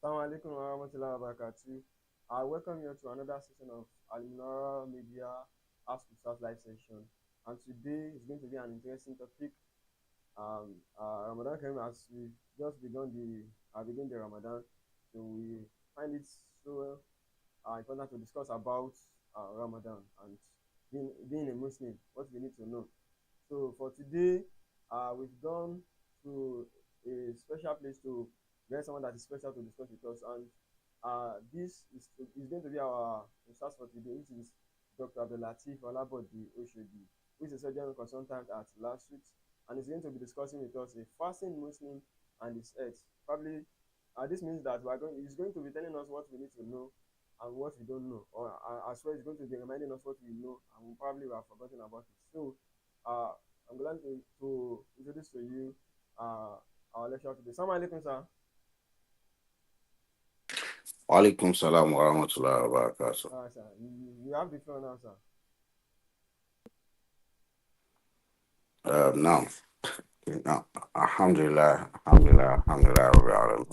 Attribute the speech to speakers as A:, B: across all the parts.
A: Assalamu alaikum warahmatullahi wabarakatuh. I welcome you to another session of Al-Munawwarah Ask Ustaz live session. And today is going to be an interesting topic. Ramadan came as we just begun the Ramadan, so we find it so important to discuss about Ramadan and being a Muslim, what we need to know. So for today, we've gone to a special place to get someone that is special to discuss with us, and this is going to be our research for today, which is Dr. Abdulatif Olabodi Oshodi, who is a surgeon consultant at Last Week, and he's going to be discussing with us a fasting Muslim and his earth. Probably, this means that he's going to be telling us what we need to know and what we don't know, or as well, he's going to be reminding us what we know and we probably have forgotten about it. So, uh, I'm glad to introduce to you our lecture today. Assalamu alaikum, sir.
B: Walaikum salam wa rahmatullahi wa barakatuh.
A: Sir, you have the floor now, sir.
B: Now, Alhamdulillah, Rabbil Alamin.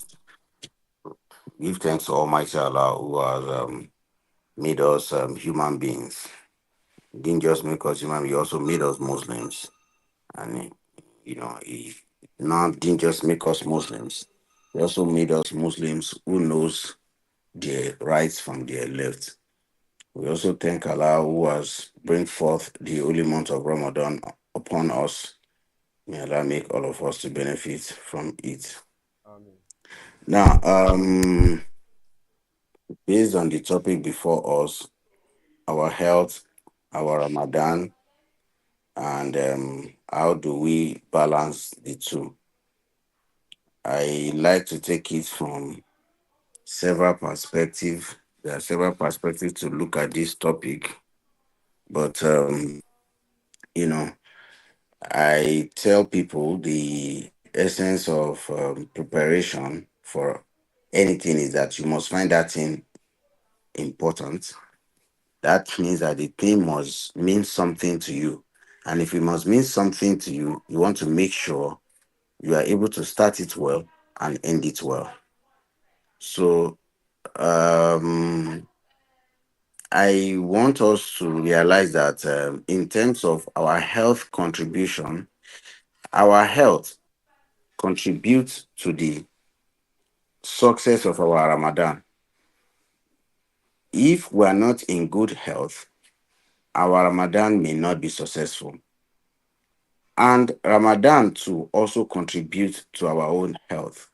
B: Give thanks to Almighty Allah who has made us human beings. He didn't just make us human, he also made us Muslims. And, he not didn't just make us Muslims, he also made us Muslims who knows their rights from their left. We also thank Allah who has bring forth the holy month of Ramadan upon us. May Allah make all of us to benefit from it.
A: Amen.
B: Now, based on the topic before us, our health, our Ramadan, and how do we balance the two? I like to take it from several perspectives. There are several perspectives to look at this topic, but you know, I tell people the essence of preparation for anything is that you must find that thing important. That means that the thing must mean something to you. And if it must mean something to you, you want to make sure you are able to start it well and end it well. So um, I want us to realize that in terms of our health contribution, our health contributes to the success of our Ramadan. If we are not in good health, our Ramadan may not be successful. And Ramadan too also contributes to our own health.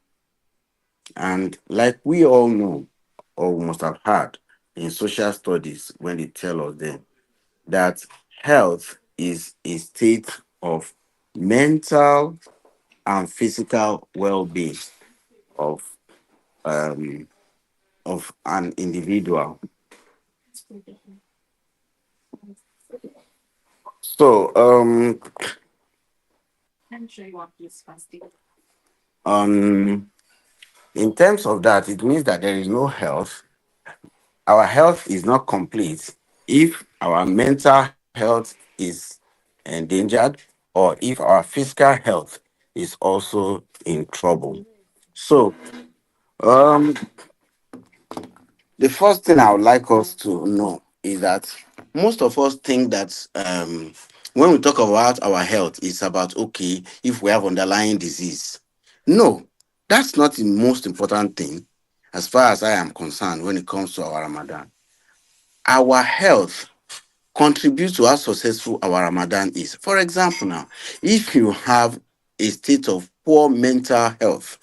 B: And like we all know, or we must have heard in social studies when they tell us then that health is a state of mental and physical well-being of um, of an individual. So um in terms of that, it means that there is no health. Our health is not complete if our mental health is endangered or if our physical health is also in trouble. So, um, the first thing I would like us to know is that most of us think that when we talk about our health, it's about okay if we have underlying disease. No, that's not the most important thing as far as I am concerned when it comes to our Ramadan. Our health contributes to how successful our Ramadan is. For example, now, if you have a state of poor mental health,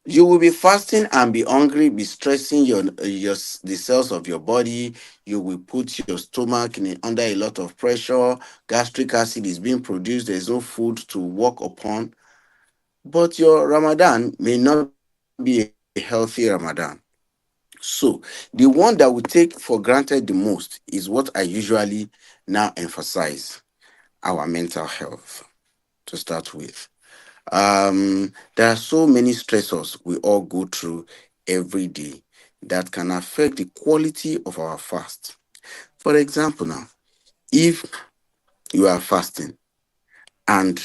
B: you will be fasting and be hungry, be stressing your the cells of your body. You will put your stomach under a lot of pressure. Gastric acid is being produced. There's no food to work upon. But your Ramadan may not be a healthy Ramadan. So the one that we take for granted the most is what I usually now emphasize: our mental health to start with. There are so many stressors we all go through every day that can affect the quality of our fast. For example, now, if you are fasting and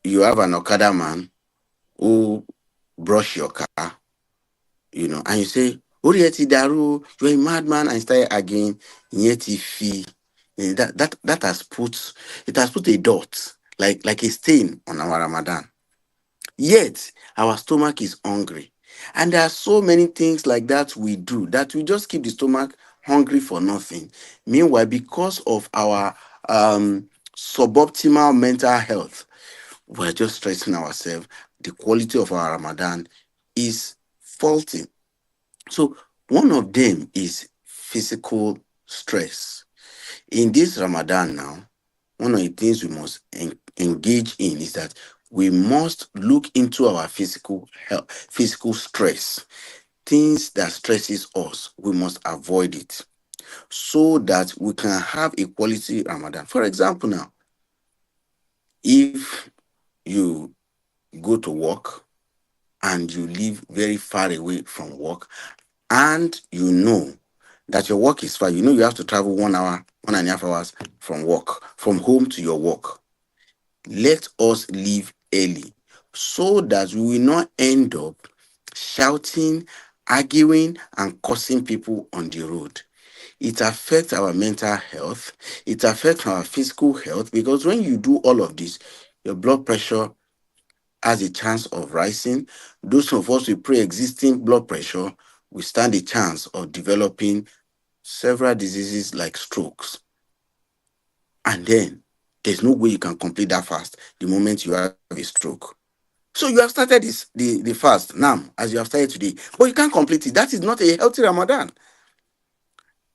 B: you have an Okada man who brush your car, and you say, Orieti Daru, you're a madman, and start again, yet if that has put a dot, like a stain on our Ramadan. Yet our stomach is hungry. And there are so many things like that we do that we just keep the stomach hungry for nothing. Meanwhile, because of our suboptimal mental health, we're just stressing ourselves. The quality of our Ramadan is faulty. So, one of them is physical stress. In this Ramadan now, one of the things we must engage in is that we must look into our physical health, physical stress. Things that stresses us, we must avoid it so that we can have a quality Ramadan. For example, now, if you go to work and you live very far away from work, and you know that your work is far, you have to travel 1 hour, 1.5 hours from work, from home to your work. Let us leave early so that we will not end up shouting, arguing, and cursing people on the road. It affects our mental health, it affects our physical health, because when you do all of this, your blood pressure has a chance of rising. Those of us with pre-existing blood pressure will stand a chance of developing several diseases like strokes. And then there's no way you can complete that fast the moment you have a stroke. So you have started the fast now, as you have started today, but you can't complete it. That is not a healthy Ramadan.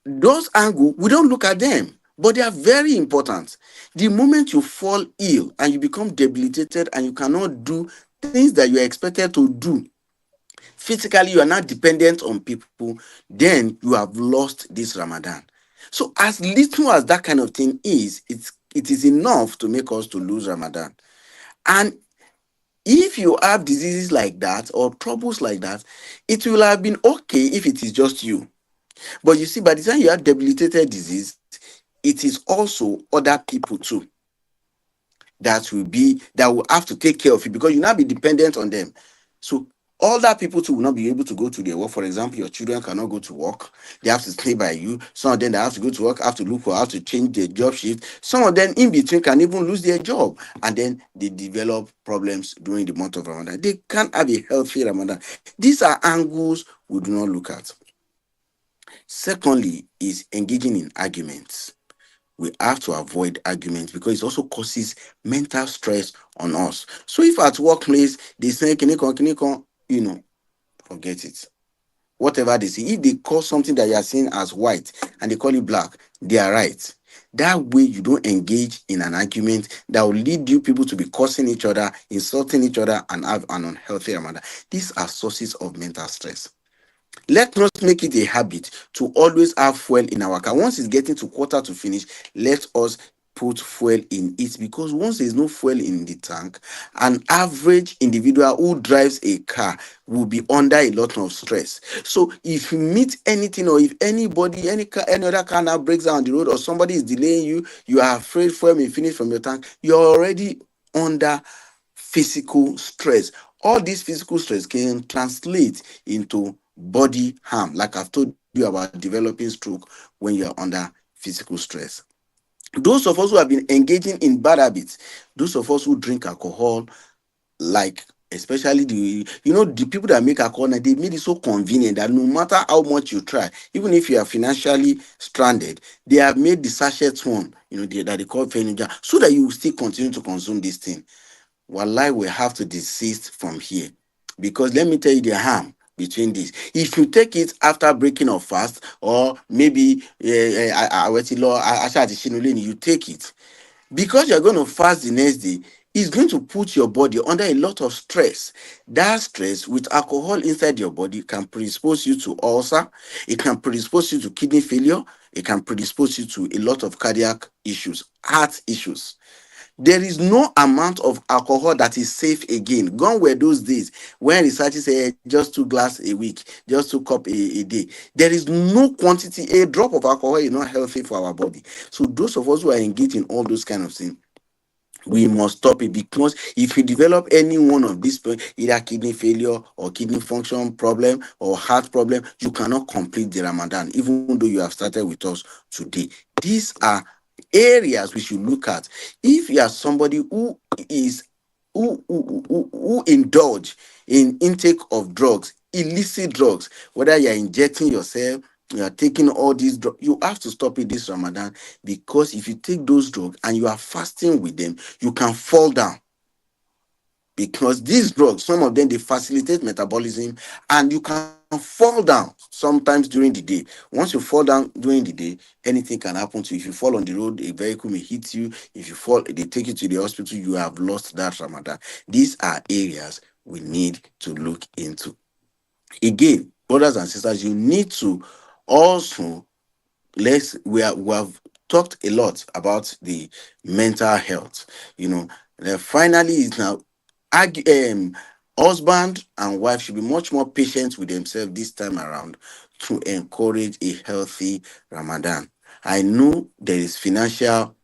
B: Those angles, we don't look at them, but they are very important. The moment you fall ill and you become debilitated and you cannot do things that you are expected to do physically, you are not dependent on people, then you have lost this Ramadan. So as little as that kind of thing is, it is enough to make us to lose Ramadan. And if you have diseases like that or troubles like that, it will have been okay if it is just you. But you see, by the time you have debilitated disease, it is also other people too that will have to take care of you, because you now be dependent on them. So all that people too will not be able to go to their work. For example, your children cannot go to work; they have to stay by you. Some of them that have to go to work have to look for how to change their job shift. Some of them in between can even lose their job, and then they develop problems during the month of Ramadan. They can't have a healthy Ramadan. These are angles we do not look at. Secondly, is engaging in arguments. We have to avoid arguments because it also causes mental stress on us. So if at workplace they say kinikon, forget it. Whatever they say, if they call something that you are seeing as white and they call it black, they are right. That way you don't engage in an argument that will lead you people to be cursing each other, insulting each other, and have an unhealthy manner. These are sources of mental stress. Let us make it a habit to always have fuel in our car. Once it's getting to quarter to finish, let us put fuel in it, because once there's no fuel in the tank, an average individual who drives a car will be under a lot of stress. So if you meet anything, or if anybody, any other car now breaks down the road, or somebody is delaying you, you are afraid fuel may finish from your tank, you're already under physical stress. All this physical stress can translate into body harm, like I've told you about developing stroke when you're under physical stress. Those of us who have been engaging in bad habits, those of us who drink alcohol, like especially the people that make alcohol now, they made it so convenient that no matter how much you try, even if you are financially stranded, they have made the sachets one, that they call furniture, so that you will still continue to consume this thing. Wallahi, we have to desist from here, because let me tell you the harm between this. If you take it after breaking of fast, or maybe you take it because you're going to fast the next day, it's going to put your body under a lot of stress. That stress with alcohol inside your body can predispose you to ulcer, it can predispose you to kidney failure, it can predispose you to a lot of cardiac issues, heart issues. There is no amount of alcohol that is safe again. Gone were those days when researchers say just 2 glasses a week, just 2 cups a day. There is no quantity. A drop of alcohol is not healthy for our body. So those of us who are engaged in all those kind of things, We must stop it, because if you develop any one of these either kidney failure or kidney function problem or heart problem, you cannot complete the Ramadan even though you have started with us today. These are areas we should look at. If you are somebody who is who indulge in intake of drugs, illicit drugs, whether you are injecting yourself, you are taking all these drugs, you have to stop it this Ramadan, because if you take those drugs and you are fasting with them, you can fall down, because these drugs, some of them, they facilitate metabolism, and you can fall down sometimes during the day. Once you fall down during the day, anything can happen to you. If you fall on the road, a vehicle may hit you. If you fall, they take you to the hospital, you have lost that Ramadan. These are areas we need to look into. Again, brothers and sisters, you need to also, we have talked a lot about the mental health. You know, finally is now, husband and wife should be much more patient with themselves this time around to encourage a healthy Ramadan. I know there is financial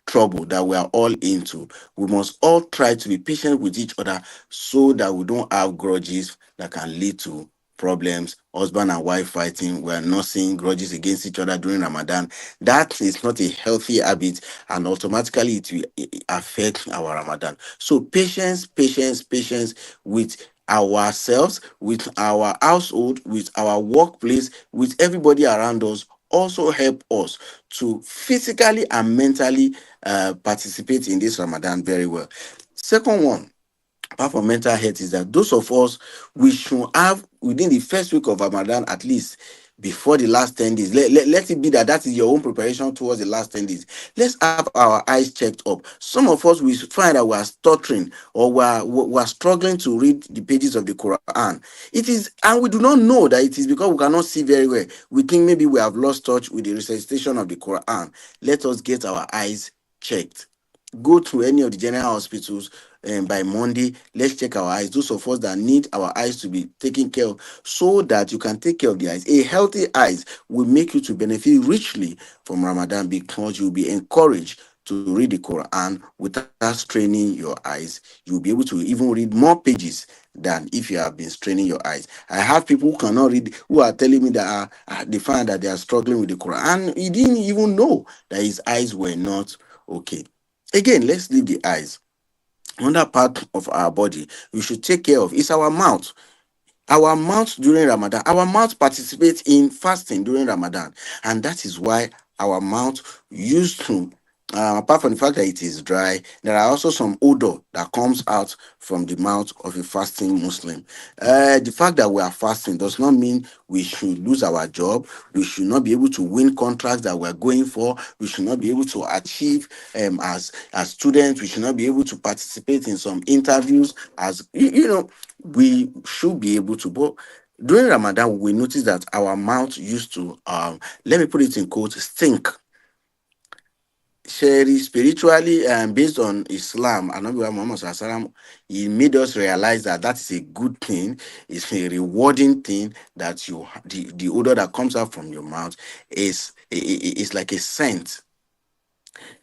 B: trouble that we are all into. We must all try to be patient with each other so that we don't have grudges that can lead to problems. Husband and wife fighting, we are nursing grudges against each other during Ramadan. That is not a healthy habit, and automatically it will affect our Ramadan. So patience, patience, patience with ourselves, with our household, with our workplace, with everybody around us, also help us to physically and mentally participate in this Ramadan very well. Second one, apart from mental health, is that those of us, we should have within the first week of Ramadan, at least before the last 10 days, let it be that that is your own preparation towards the last 10 days. Let's have our eyes checked up. Some of us, we find that we are stuttering, or we are struggling to read the pages of the Quran. It is, and we do not know that it is because we cannot see very well. We think maybe we have lost touch with the recitation of the Quran. Let us get our eyes checked. Go to any of the general hospitals by Monday. Let's check our eyes. Those of us that need our eyes to be taken care of, so that you can take care of the eyes. A healthy eyes will make you to benefit richly from Ramadan, because you'll be encouraged to read the Quran without straining your eyes. You'll be able to even read more pages than if you have been straining your eyes. I have people who cannot read, who are telling me that they find that they are struggling with the Quran, and he didn't even know that his eyes were not okay. Again, let's leave the eyes. Another part of our body we should take care of is our mouth. Our mouth during Ramadan, our mouth participates in fasting during Ramadan, and that is why our mouth used to, apart from the fact that it is dry, there are also some odor that comes out from the mouth of a fasting Muslim. The fact that we are fasting does not mean we should lose our job. We should not be able to win contracts that we're going for. We should not be able to achieve, as students. We should not be able to participate in some interviews. As we should be able to. But during Ramadan, we notice that our mouth used to, let me put it in quotes, stink. Sherry, spiritually, based on Islam, and Muhammad Sallallahu, he made us realize that that is a good thing. It's a rewarding thing that the odor that comes out from your mouth is like a scent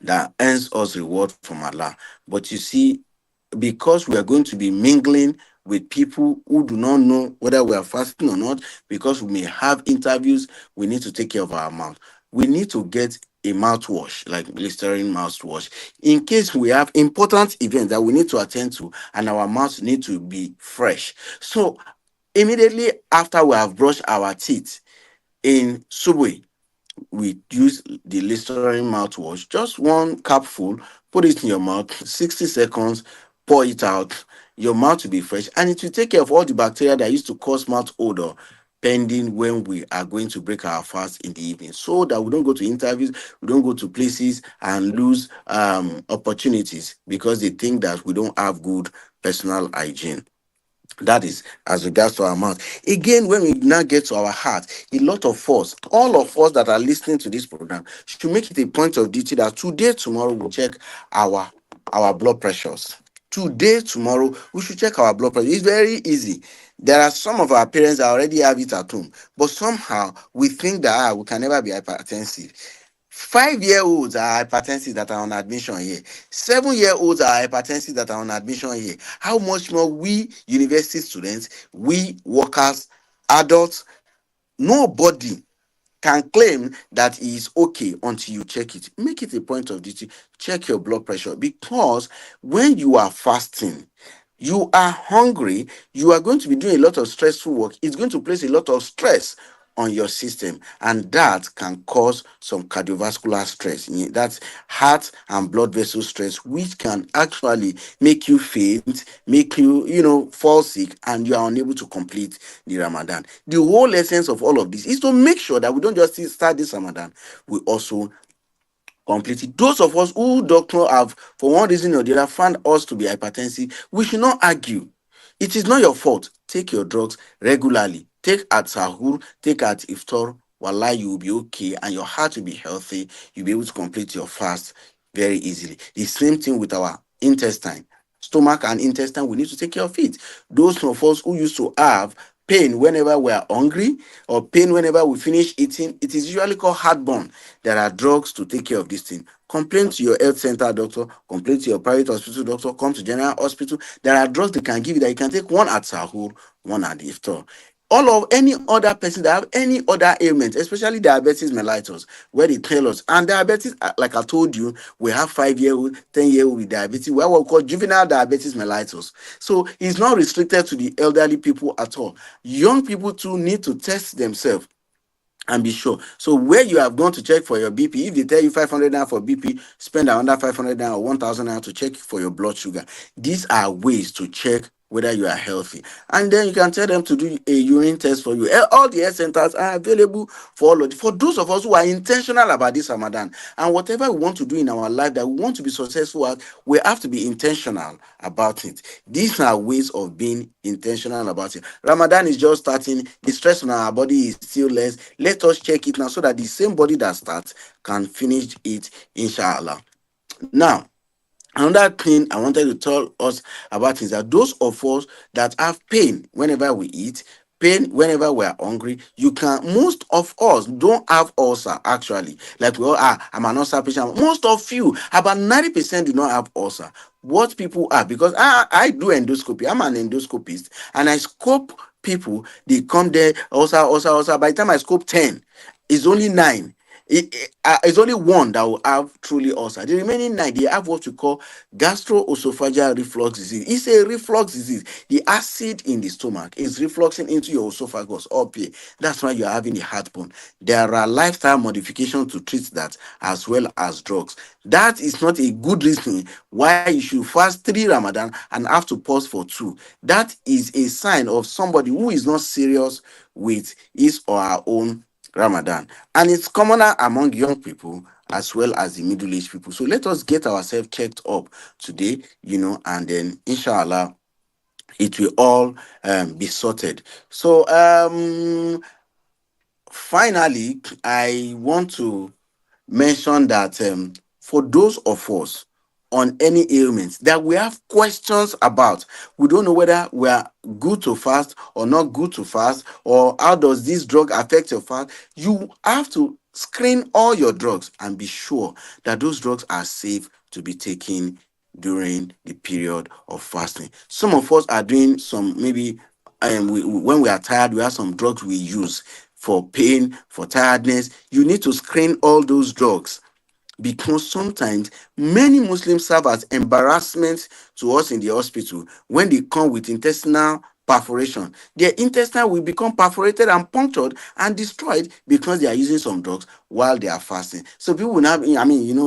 B: that earns us reward from Allah. But you see, because we are going to be mingling with people who do not know whether we are fasting or not, because we may have interviews, we need to take care of our mouth. We need to get a mouthwash, like Listerine mouthwash, in case we have important events that we need to attend to, and our mouths need to be fresh. So immediately after we have brushed our teeth in Subway, we use the Listerine mouthwash, just one cupful, put it in your mouth, 60 seconds, pour it out. Your mouth will be fresh, and it will take care of all the bacteria that used to cause mouth odor, pending when we are going to break our fast in the evening, so that we don't go to interviews, we don't go to places and lose opportunities because they think that we don't have good personal hygiene. That is as regards to our mouth. Again, when we now get to our heart, a lot of us, all of us that are listening to this program, should make it a point of duty that today, tomorrow, we check our our blood pressures. Today, tomorrow, we should check our blood pressure. It's very easy. There are some of our parents that already have it at home, but somehow we think that we can never be hypertensive. 5-year-olds are hypertensive that are on admission here. 7-year-olds are hypertensive that are on admission here. How much more we university students, we workers, adults, nobody can claim that it is okay until you check it. Make it a point of duty. Check your blood pressure, because when you are fasting, you are hungry, you are going to be doing a lot of stressful work. It's going to place a lot of stress on your system, and that can cause some cardiovascular stress. That's heart and blood vessel stress, which can actually make you faint, make you, fall sick, and you are unable to complete the Ramadan. The whole essence of all of this is to make sure that we don't just start this Ramadan, we also complete it. Those of us who doctor have, for one reason or the other, found us to be hypertensive, we should not argue. It is not your fault. Take your drugs regularly. Take at sahur, take at iftar. Wallah, you will be okay, and your heart will be healthy. You'll be able to complete your fast very easily. The same thing with our intestine. Stomach and intestine, we need to take care of it. Those of us who used to have pain whenever we are hungry, or pain whenever we finish eating, it is usually called heartburn. There are drugs to take care of this thing. Complain to your health center doctor, complain to your private hospital doctor, come to general hospital. There are drugs they can give you that you can take, one at sahur, one at iftar. All of any other person that have any other ailment, especially diabetes mellitus, where they tell us, and diabetes, like I told you, we have 5-year-old, 10-year-old with diabetes, what we call juvenile diabetes mellitus. So it's not restricted to the elderly people at all. Young people too need to test themselves and be sure. So where you have gone to check for your BP, if they tell you 500 naira for BP, spend another 500 naira or 1,000 naira to check for your blood sugar. These are ways to check whether you are healthy. And then you can tell them to do a urine test for you. All the health centers are available for all of it. For those of us who are intentional about this Ramadan, and whatever we want to do in our life that we want to be successful at, we have to be intentional about it. These are ways of being intentional about it. Ramadan is just starting. The stress on our body is still less. Let us check it now, so that the same body that starts can finish it, inshallah. Now, another thing I wanted to tell us about is that those of us that have pain whenever we eat, pain whenever we are hungry, most of us don't have ulcer actually. Like we all are, I'm an ulcer patient. Most of you, about 90%, do not have ulcer. What people are, because I do endoscopy, I'm an endoscopist, and I scope people, they come there, ulcer, ulcer, ulcer. By the time I scope 10, it's only 9. It's only one that will have truly ulcer. The remaining 9, they have what we call gastroesophageal reflux disease. It's a reflux disease. The acid in the stomach is refluxing into your esophagus up here. That's why you're having a heartburn. There are lifestyle modifications to treat that, as well as drugs. That is not a good reason why you should fast 3 Ramadan and have to pause for 2. That is a sign of somebody who is not serious with his or her own Ramadan. And it's commoner among young people as well as the middle-aged people. So let us get ourselves checked up today, and then inshallah it will all be sorted. So finally, I want to mention that for those of us on any ailments that we have questions about, we don't know whether we are good to fast or not good to fast, or how does this drug affect your fast, you have to screen all your drugs and be sure that those drugs are safe to be taken during the period of fasting. Some of us are doing some, maybe when we are tired, we have some drugs we use for pain, for tiredness. You need to screen all those drugs, because sometimes many Muslims serve as embarrassment to us in the hospital when they come with intestinal perforation. Their intestine will become perforated and punctured and destroyed because they are using some drugs while they are fasting. So people will now,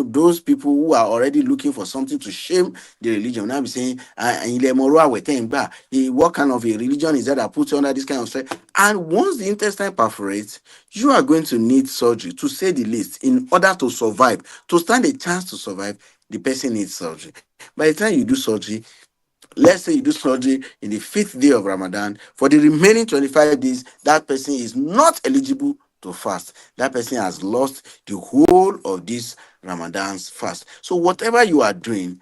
B: those people who are already looking for something to shame the religion will now be saying, what kind of a religion is that puts you under this kind of stress? And once the intestine perforates, you are going to need surgery, to say the least, in order to survive. To stand a chance to survive, the person needs surgery. By the time you do surgery, let's say you do surgery in the 5th day of Ramadan, for the remaining 25 days, that person is not eligible to fast. That person has lost the whole of this Ramadan's fast. So whatever you are doing,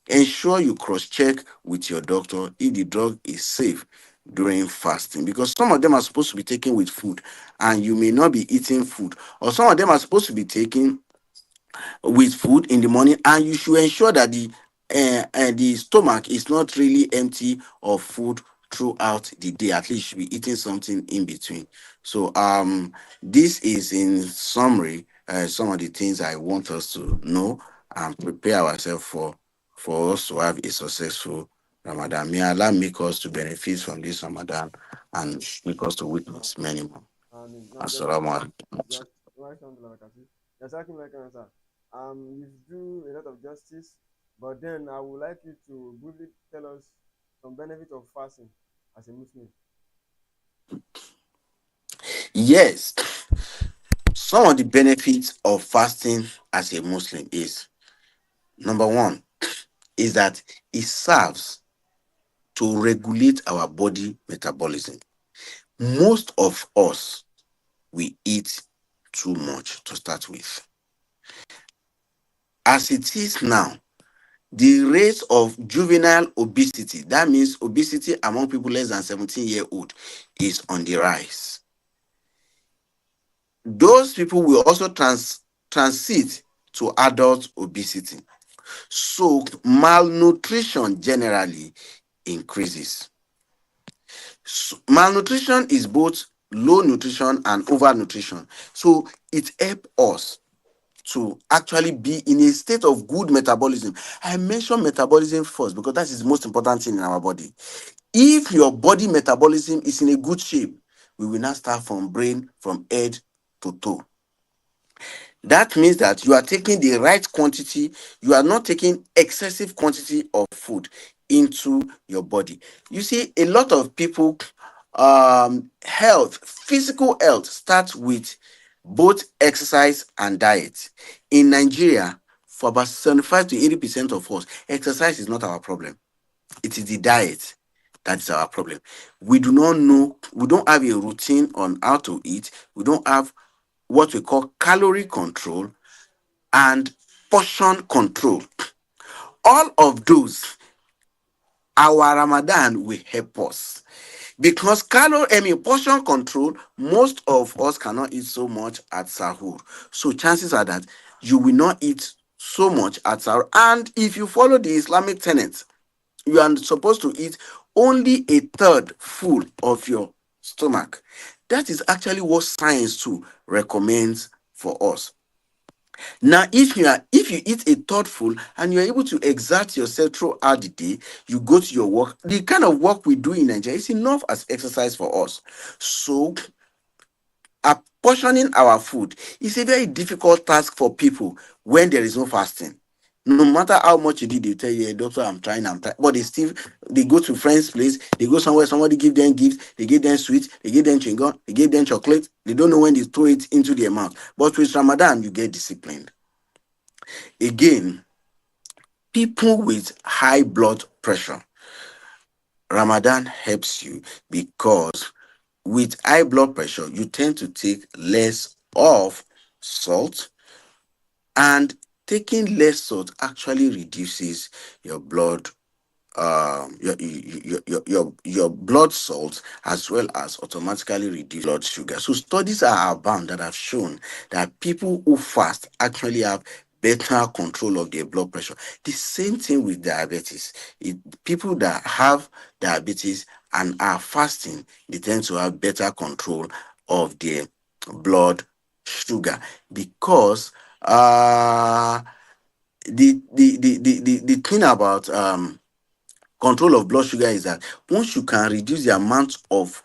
B: ensure you cross-check with your doctor if the drug is safe during fasting, because some of them are supposed to be taken with food and you may not be eating food, or some of them are supposed to be taken with food in the morning, and you should ensure that the stomach is not really empty of food throughout the day. At least you should be eating something in between. So this is in summary some of the things I want us to know and prepare ourselves for us to have a successful Ramadan. May Allah make us to benefit from this Ramadan and make us to witness many more.
A: Now,
B: Assalamu alaikum.
A: just right on the Lakasi. Exactly like answer. You do a lot of justice, but then I would like you to briefly tell us some benefit of fasting as a Muslim.
B: Yes, some of the benefits of fasting as a Muslim is number one is that it serves to regulate our body metabolism. Most of us we eat too much to start with. As it is now, the rate of juvenile obesity, that means obesity among people less than 17-year-old, is on the rise. Those people will also transit to adult obesity. So malnutrition generally increases. So, malnutrition is both low nutrition and overnutrition. So it helps us to actually be in a state of good metabolism. I mentioned metabolism first because that is the most important thing in our body. If your body metabolism is in a good shape, we will not start from brain, from head to toe. That means that you are taking the right quantity, you are not taking excessive quantity of food into your body. You see, a lot of people, physical health starts with both exercise and diet. In Nigeria, for about 75 to 80% of us, exercise is not our problem. It is the diet that is our problem. We do not know, we don't have a routine on how to eat, we don't have what we call calorie control and portion control. All of those, our Ramadan will help us. Because portion control, most of us cannot eat so much at sahur. So chances are that you will not eat so much at sahur. And if you follow the Islamic tenets, you are supposed to eat only a third full of your stomach. That is actually what science too recommends for us. Now, if you eat a thoughtful and you're able to exert yourself throughout the day, you go to your work. The kind of work we do in Nigeria is enough as exercise for us. So, apportioning our food is a very difficult task for people when there is no fasting. No matter how much you did, they tell you, "Hey, doctor, I'm trying. But they go to friends' place, they go somewhere, somebody give them gifts, they give them sweets, they give them chewing gum, they give them chocolate. They don't know when they throw it into their mouth. But with Ramadan, you get disciplined. Again, people with high blood pressure, Ramadan helps you because with high blood pressure, you tend to take less of salt, and taking less salt actually reduces your blood your blood salt, as well as automatically reduce blood sugar. So studies are abound that have shown that people who fast actually have better control of their blood pressure. The same thing with diabetes. People that have diabetes and are fasting, they tend to have better control of their blood sugar because the thing about control of blood sugar is that once you can reduce the amount of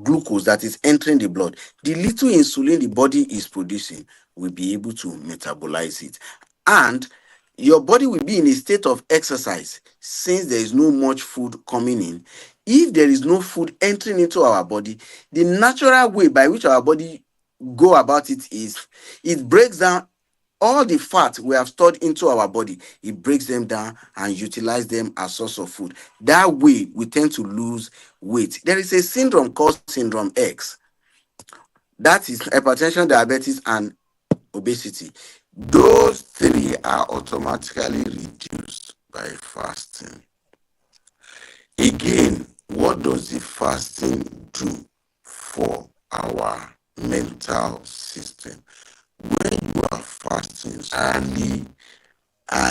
B: glucose that is entering the blood, the little insulin the body is producing will be able to metabolize it. And your body will be in a state of exercise since there is no much food coming in. If there is no food entering into our body, the natural way by which our body go about it is it breaks down all the fat we have stored into our body. It breaks them down and utilize them as source of food. That way we tend to lose weight. There is a syndrome called syndrome X. That is hypertension, diabetes, and obesity. Those three are automatically reduced by fasting. Again, what does the fasting do for our mental system? When you are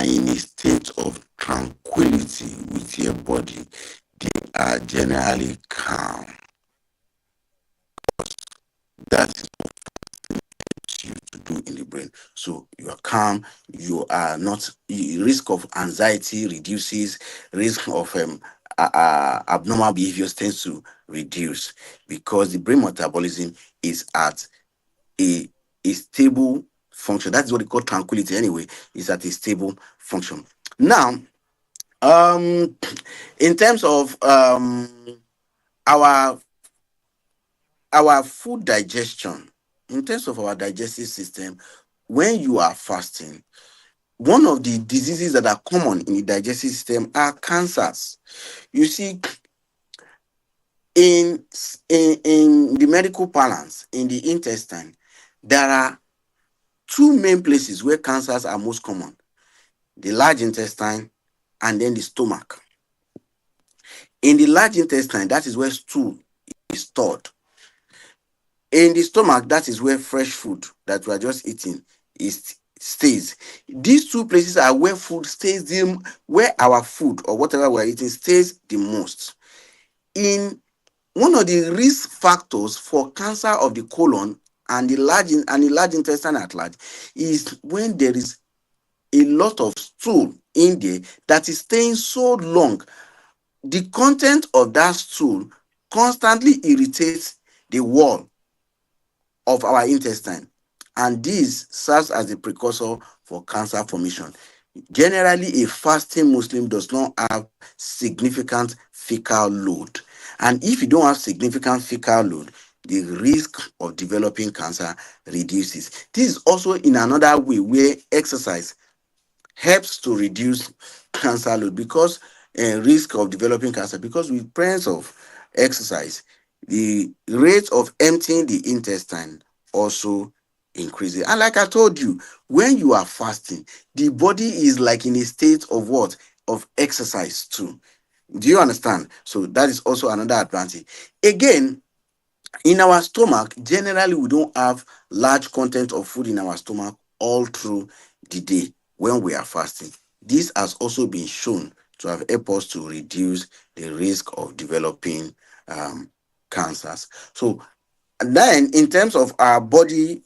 B: in a state of tranquility with your body, they are generally calm. That is you to do in the brain. So you are calm, you are not risk of anxiety reduces, risk of abnormal behaviors tends to reduce because the brain metabolism is at a a stable function. That's what they call tranquility anyway, is at a stable function. Now, um in terms of our our food digestion, in terms of our digestive system, when you are fasting, one of the diseases that are common in the digestive system are cancers. You see, in the medical parlance, in the intestine, there are two main places where cancers are most common: the large intestine and then the stomach. In the large intestine, that is where stool is stored. In the stomach, that is where fresh food that we are just eating is stays. These two places are where food stays, where our food or whatever we are eating stays the most. In one of the risk factors for cancer of the colon and the large intestine at large is when there is a lot of stool in there that is staying so long. The content of that stool constantly irritates the wall of our intestine, and this serves as a precursor for cancer formation. Generally, a fasting Muslim does not have significant fecal load, and if you don't have significant fecal load, the risk of developing cancer reduces. This is also in another way where exercise helps to reduce cancer load because risk of developing cancer, because with presence of exercise, the rate of emptying the intestine also increases. And like I told you, when you are fasting, the body is like in a state of what? Of exercise too. Do you understand? So that is also another advantage. Again, in our stomach, generally, we don't have large content of food in our stomach all through the day when we are fasting. This has also been shown to have helped us to reduce the risk of developing cancers. So, and then, in terms of our body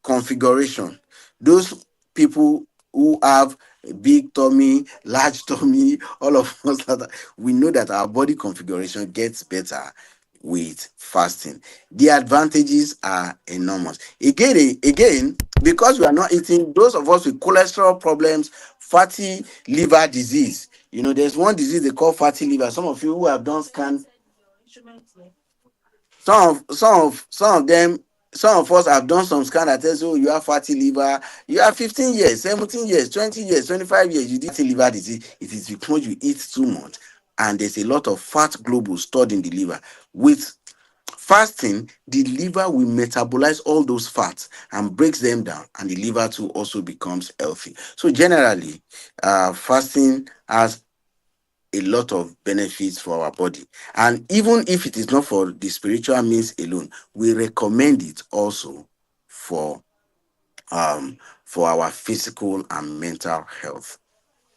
B: configuration, those people who have a big tummy, large tummy, all of us, we know that our body configuration gets better with fasting. The advantages are enormous. Again, because we are not eating, those of us with cholesterol problems, fatty liver disease. You know, there's one disease they call fatty liver. Some of you who have done scan, some of them, some of us have done some scan that tells you, oh, you have fatty liver. You have 15 years, 17 years, 20 years, 25 years, you did fatty liver disease. It is because you eat too much and there's a lot of fat globules stored in the liver. With fasting, the liver will metabolize all those fats and breaks them down, and the liver too also becomes healthy. So generally, fasting has a lot of benefits for our body. And even if it is not for the spiritual means alone, we recommend it also for for our physical and mental health.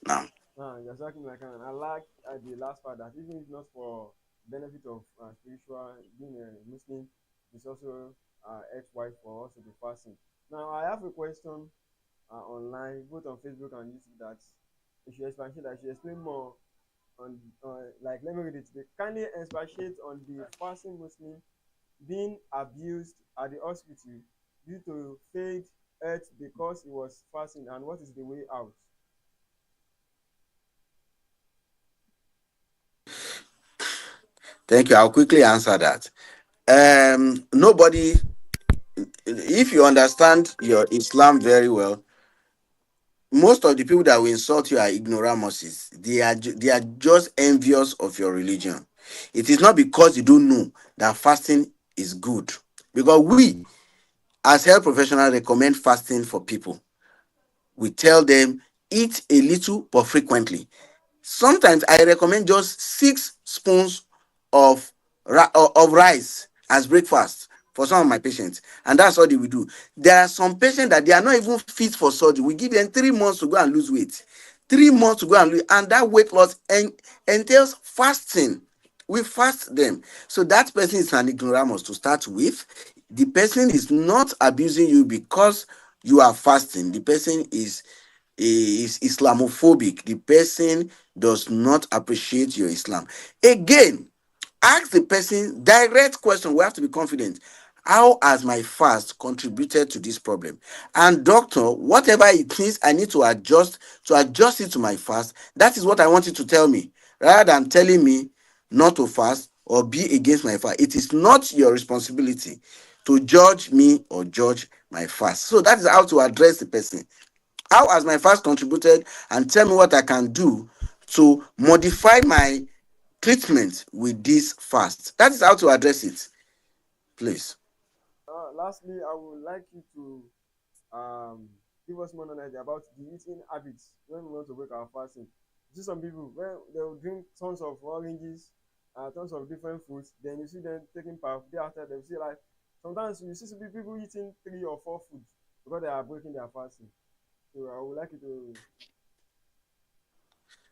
B: Now,
A: You're talking like I like the last part that even if not for benefit of spiritual being a Muslim, it's also earth-wise for us to be fasting. Now I have a question online, both on Facebook and YouTube, that if you expatiate, that you explain more on like let me read it. They kindly expatiate on the fasting Muslim being abused at the hospital due to failed health because he was fasting, and what is the way out?
B: thank you. I'll quickly answer that. Nobody, if you understand your Islam very well, most of the people that will insult you are ignoramuses. They are just envious of your religion. It is not because you don't know that fasting is good. Because we, as health professionals, recommend fasting for people. We tell them eat a little but frequently. Sometimes I recommend just 6 spoons of of rice as breakfast. for some of my patients, and that's all they will do. There are some patients that they are not even fit for surgery. We give them 3 months to go and lose weight, 3 months to go and lose, and that weight loss entails fasting. We fast them. So that person is an ignoramus to start with. The person is not abusing you because you are fasting. The person is Islamophobic. The person does not appreciate your Islam. Again, ask the person direct question. We have to be confident. How has my fast contributed to this problem? And doctor, whatever it means I need to adjust it to my fast. That is what I want you to tell me, rather than telling me not to fast or be against my fast. It is not your responsibility to judge me or judge my fast. So that is how to address the person. How has my fast contributed, and tell me what I can do to modify my treatment with this fast. That is how to address it, please.
A: Lastly, I would like you to give us more knowledge about the eating habits when we want to break our fasting. You see some people when they will drink tons of oranges, tons of different fruits, then you see them taking puff. Day after they will see like sometimes you see some people eating 3 or 4 foods because they are breaking their fasting. So I would like you to.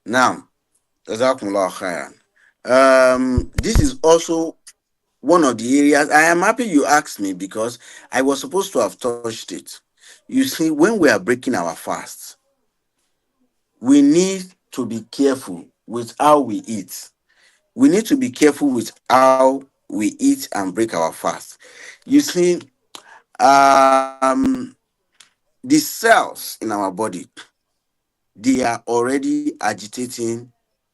B: Now, Jazakumullah khairan. This is also one of the areas I am happy you asked me, because I was supposed to have touched it. You see, when we are breaking our fast, we need to be careful with how we eat. We need to be careful with how we eat and break our fast. You see, um, the cells in our body, they are already agitating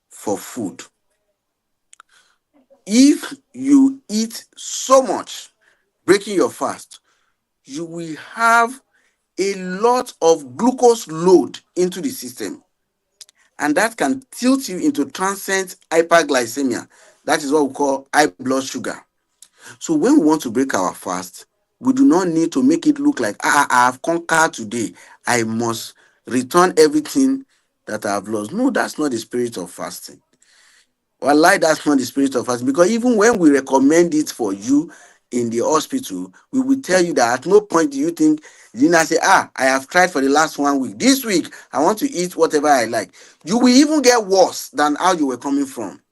B: for food. If you eat so much breaking your fast, you will have a lot of glucose load into the system, and that can tilt you into transient hyperglycemia. That is what we call high blood sugar. So when we want to break our fast, we do not need to make it look like, I have conquered today, I must return everything that I have lost. No, that's not the spirit of fasting. Wallahi, that's not the spirit of fasting. Because even when we recommend it for you in the hospital, we will tell you that at no point do you think, you not say, I have tried for the last 1 week. This week, I want to eat whatever I like. You will even get worse than how you were coming from.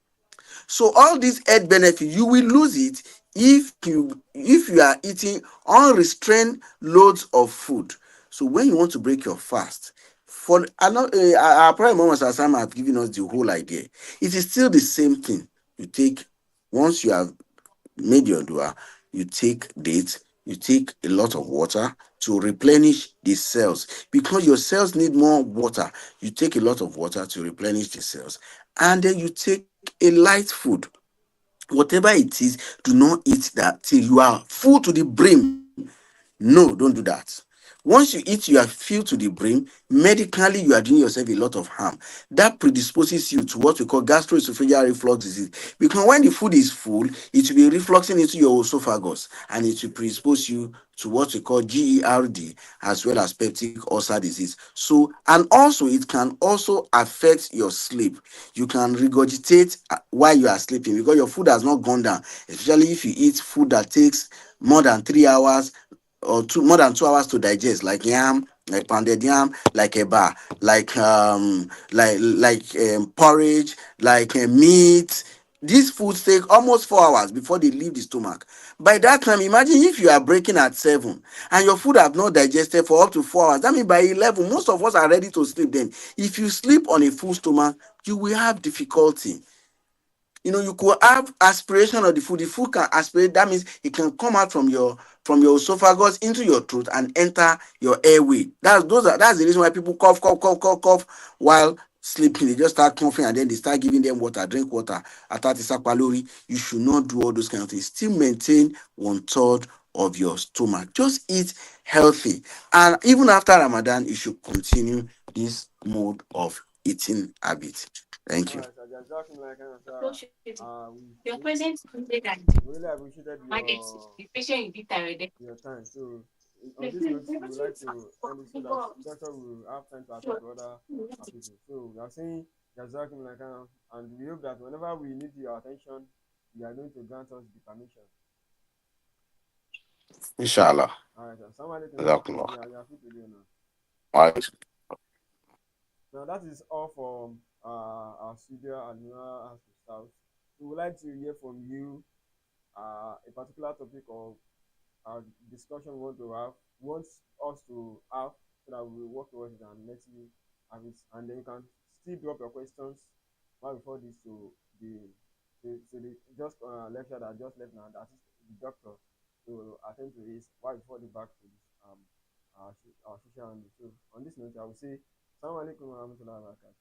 B: So all these health benefits, you will lose it if you are eating unrestrained loads of food. So when you want to break your fast, for our Prime Minister Sam have given us the whole idea. It is still the same thing. You take, once you have made your dua, you take dates, you take a lot of water to replenish the cells, because your cells need more water. You take a lot of water to replenish the cells, and then you take a light food. Whatever it is, do not eat that till you are full to the brim. No, don't do that. Once you eat, you are filled to the brim. Medically, you are doing yourself a lot of harm. That predisposes you to what we call gastroesophageal reflux disease. Because when the food is full, it will be refluxing into your esophagus, and it will predispose you to what we call GERD, as well as peptic ulcer disease. So, and also it can also affect your sleep. You can regurgitate while you are sleeping because your food has not gone down, especially if you eat food that takes more than 3 hours or more than 2 hours to digest, like yam, like pounded yam, like eba, like porridge, like meat. These foods take almost 4 hours before they leave the stomach. By that time, imagine if you are breaking at 7 and your food have not digested for up to 4 hours. That means by 11, most of us are ready to sleep. Then, if you sleep on a full stomach, you will have difficulty. You could have aspiration of the food. The food can aspirate. That means it can come out from your esophagus into your throat and enter your airway. That's the reason why people cough, cough, cough, cough, cough while sleeping. They just start coughing, and then they start giving them water. Drink water. Atati sapalori. You should not do all those kind of things. Still maintain 1/3 of your stomach. Just eat healthy. And even after Ramadan, you should continue this mode of eating habit. Thank
A: All
B: you.
A: right, so just like we really appreciated your time. So on this note, we would like to end it so that doctor will have time to attend to other people. So we are saying Jazakum like and we hope that whenever we need your attention, you are going to grant us the permission.
B: Inshallah.
A: All right, sir. Assalamu alaikum.
B: Jazakumullah.
A: You are free to do now.
B: Right.
A: Now that is all from our studio and our staff. We would like to hear from you a particular topic or discussion we want to have, wants us to have, so that we will work towards it and let you have it. And then you can still drop your questions right before this to the just lecture that just left now. That is the doctor to attend to this right before the back to this our social handle. So on this note, I will say, Assalamu alaikum wa rahmatullahi wa barakatuh.